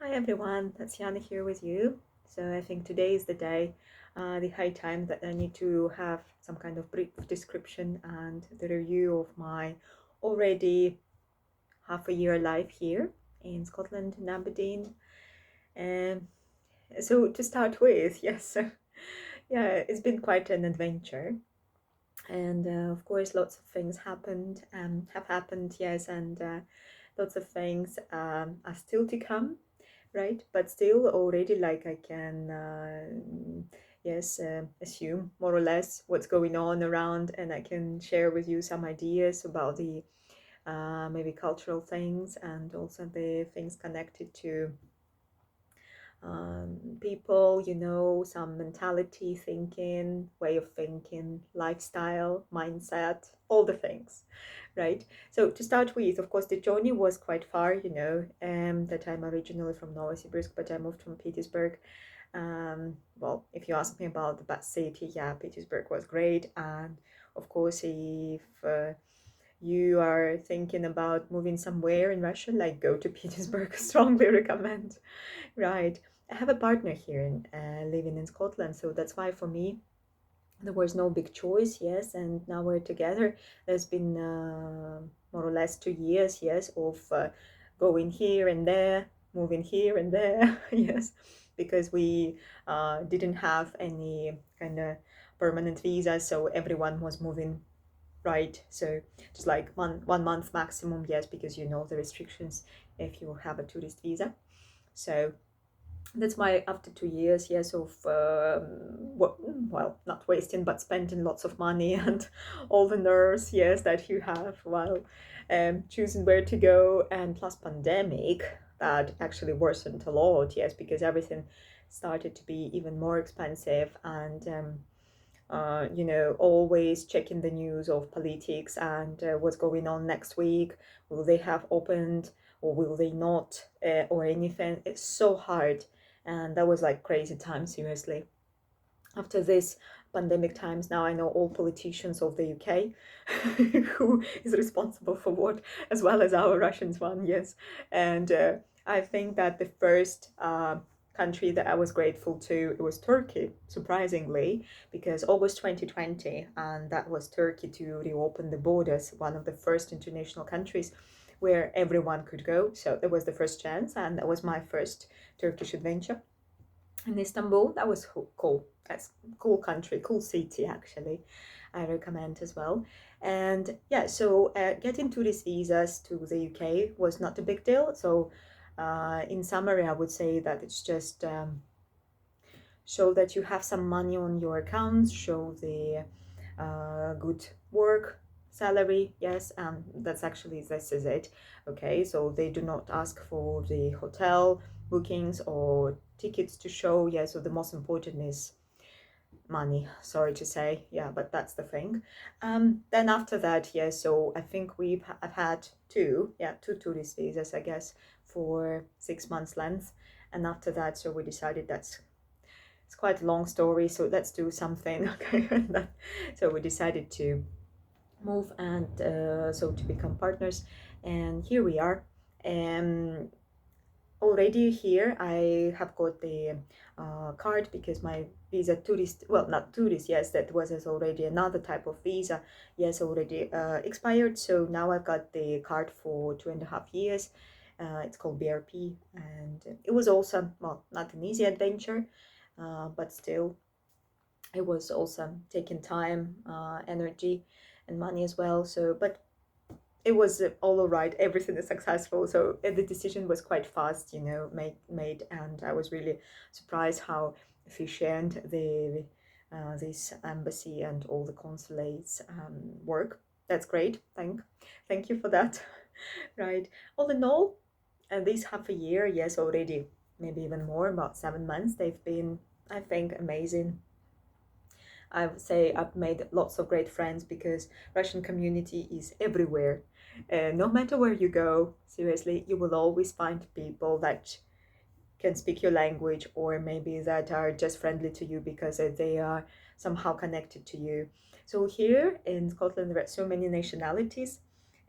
Hi everyone, Tatiana here with you. So I think today is the day, the high time that I need to have some kind of brief description and the review of my already half a year life here in Scotland, in Aberdeen. Um, so to start with, yes, yeah, it's been quite an adventure. And of course, lots of things have happened, yes, and lots of things are still to come, right? But still already like I can yes assume more or less what's going on around, and I can share with you some ideas about the maybe cultural things and also the things connected to people, some mentality, thinking, way of thinking, lifestyle, mindset, all the things, right? So to start with, of course, the journey was quite far, that I'm originally from Novosibirsk, but I moved from Petersburg. Well, if you ask me about the best city, yeah, Petersburg was great. And of course, if you are thinking about moving somewhere in Russia, like go to Petersburg, strongly recommend. Right. I have a partner here living in Scotland, so that's why for me there was no big choice, yes. And now we're together. There's been more or less 2 years, yes, of going here and there, moving here and there, yes, because we didn't have any kind of permanent visa, so everyone was moving, right? So just like 1 month maximum, yes, because the restrictions if you have a tourist visa. So that's why after 2 years, yes, of well, not wasting but spending lots of money and all the nerves, yes, that you have while choosing where to go, and plus pandemic that actually worsened a lot, yes, because everything started to be even more expensive. And always checking the news of politics and what's going on next week. Will they have opened or will they not, or anything? It's so hard. And that was like crazy time, seriously. After this pandemic times, now I know all politicians of the UK who is responsible for what, as well as our Russians one, yes. And I think that the first country that I was grateful to, it was Turkey, surprisingly, because August 2020, and that was Turkey to reopen the borders, one of the first international countries where everyone could go. So that was the first chance, and that was my first Turkish adventure in Istanbul. That was cool. That's cool country, cool city actually. I recommend as well. And yeah, so getting tourist visas to the UK was not a big deal. So in summary, I would say that it's just show that you have some money on your accounts, show the good work salary, yes, and that's actually this is it. Okay, so they do not ask for the hotel bookings or tickets to show. Yeah, so the most important is money, sorry to say, yeah, but that's the thing. Then after that, yeah, so I think I've had two tourist visas, I guess, for 6 months length. And after that, so we decided that's it's quite a long story, so let's do something. Okay, so we decided to move and so to become partners, and here we are. um Already here I have got the card, because my visa tourist, well, not tourist, yes, that was as already another type of visa, yes, already expired. So now I've got the card for 2.5 years. It's called BRP, and it was also, well, not an easy adventure, but still it was also taking time, energy and money as well. So but it was all right, everything is successful. So the decision was quite fast, made, and I was really surprised how efficient the this embassy and all the consulates work. That's great. Thank you for that. Right, all in all, this half a year, yes, already maybe even more, about 7 months, they've been, I think, amazing. I would say I've made lots of great friends, because Russian community is everywhere. No matter where you go, seriously, you will always find people that can speak your language, or maybe that are just friendly to you because they are somehow connected to you. So here in Scotland, there are so many nationalities,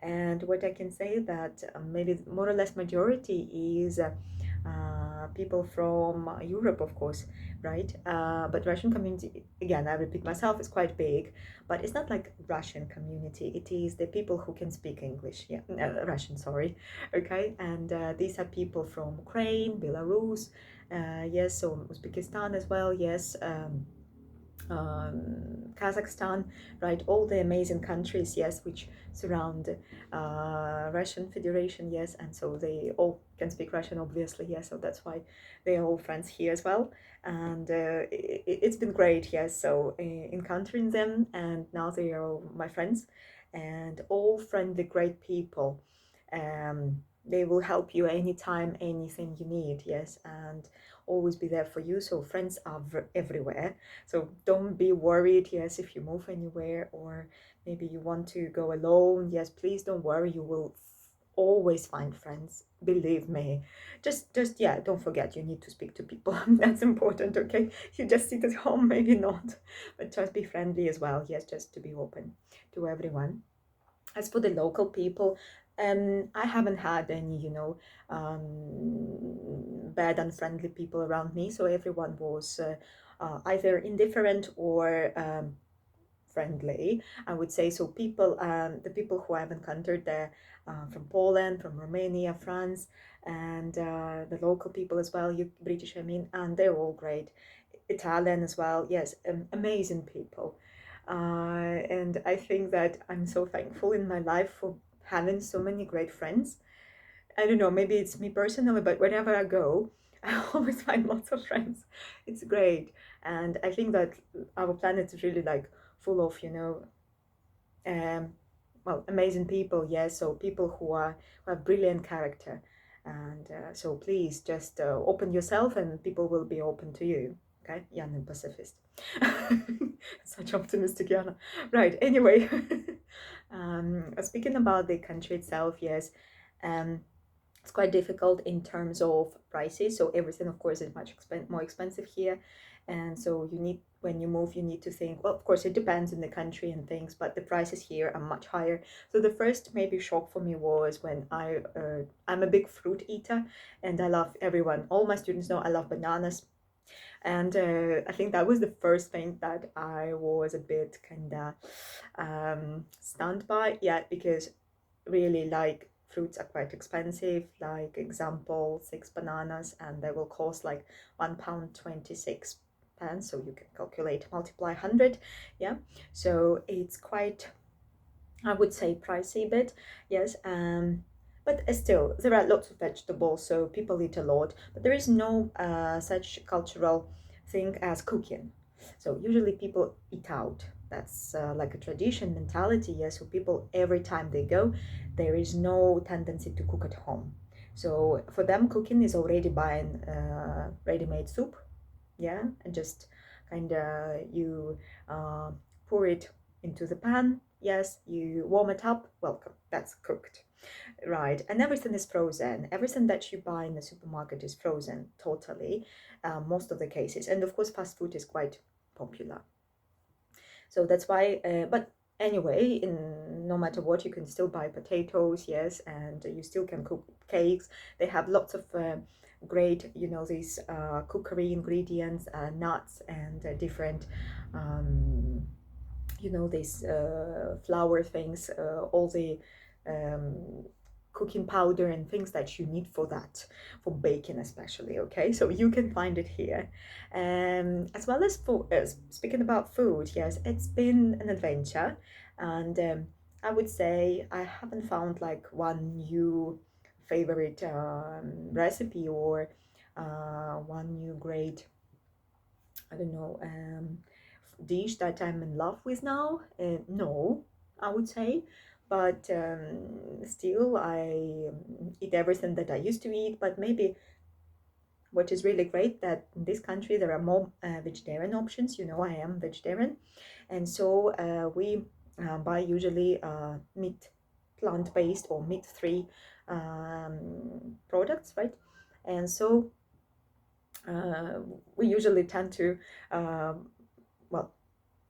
and what I can say that maybe more or less majority is people from Europe, of course, right? But Russian community, again, I repeat myself, is quite big, but it's not like Russian community. It is the people who can speak English, yeah, Russian, sorry, okay? And these are people from Ukraine, Belarus, yes, so Uzbekistan as well, yes. Kazakhstan, right? All the amazing countries, yes, which surround Russian Federation, yes, and so they all can speak Russian, obviously, yes. So that's why they are all friends here as well, and it's been great, yes. So encountering them, and now they are all my friends, and all friendly, great people. They will help you anytime, anything you need, yes, and always be there for you. So friends are everywhere, so don't be worried, yes, if you move anywhere or maybe you want to go alone. Yes, please don't worry. You will always find friends. Believe me. Just yeah, don't forget you need to speak to people. That's important, okay? You just sit at home, maybe not. But just be friendly as well. Yes, just to be open to everyone. As for the local people, I haven't had any, bad, unfriendly people around me. So everyone was either indifferent or friendly, I would say. So the people who I've encountered there, from Poland, from Romania, France, and the local people as well, you British, I mean, and they're all great. Italian as well, yes, amazing people. And I think that I'm so thankful in my life for having so many great friends. I don't know, maybe it's me personally, but wherever I go, I always find lots of friends. It's great. And I think that our planet is really like full of, um, well, amazing people, yes. So people who have brilliant character. And so please just open yourself and people will be open to you. Okay, Jan and pacifist. Such optimistic Jana. Right, anyway. Speaking about the country itself, yes. Um, it's quite difficult in terms of prices. So everything, of course, is much more expensive here. And so when you move, you need to think, well, of course, it depends on the country and things, but the prices here are much higher. So the first maybe shock for me was when I'm a big fruit eater, and I love everyone. All my students know I love bananas. And I think that was the first thing that I was a bit kind of stunned by. Yeah, because really, like, fruits are quite expensive. Like, example, 6 bananas, and they will cost like £1.26. So you can calculate, multiply 100. Yeah, so it's quite, I would say, pricey bit, yes. But still, there are lots of vegetables, so people eat a lot. But there is no such cultural thing as cooking. So usually people eat out. That's like a tradition mentality, yes. So people, every time they go, there is no tendency to cook at home. So for them, cooking is already buying ready-made soup, yeah, and just kind of you pour it into the pan. Yes, you warm it up. Welcome, that's cooked, right? And everything is frozen. Everything that you buy in the supermarket is frozen totally, most of the cases. And of course, fast food is quite popular. So that's why. But anyway, no matter what, you can still buy potatoes, yes, and you still can cook cakes. They have lots of great, these cookery ingredients, nuts, and different, these flour things, all the um, cooking powder and things that you need for that, for baking especially, okay? So you can find it here. As well as for speaking about food, yes, it's been an adventure, and I would say I haven't found like one new favorite recipe or one new great, I don't know, dish that I'm in love with now. No, I would say, but still I eat everything that I used to eat. But maybe what is really great that in this country there are more vegetarian options. I am vegetarian, and so we buy usually meat, plant-based or meat-free products, right? And so uh, we usually tend to well,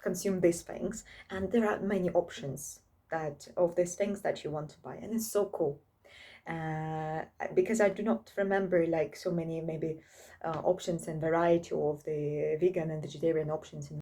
consume these things, and there are many options that of these things that you want to buy, and it's so cool. because I do not remember like so many maybe options and variety of the vegan and vegetarian options in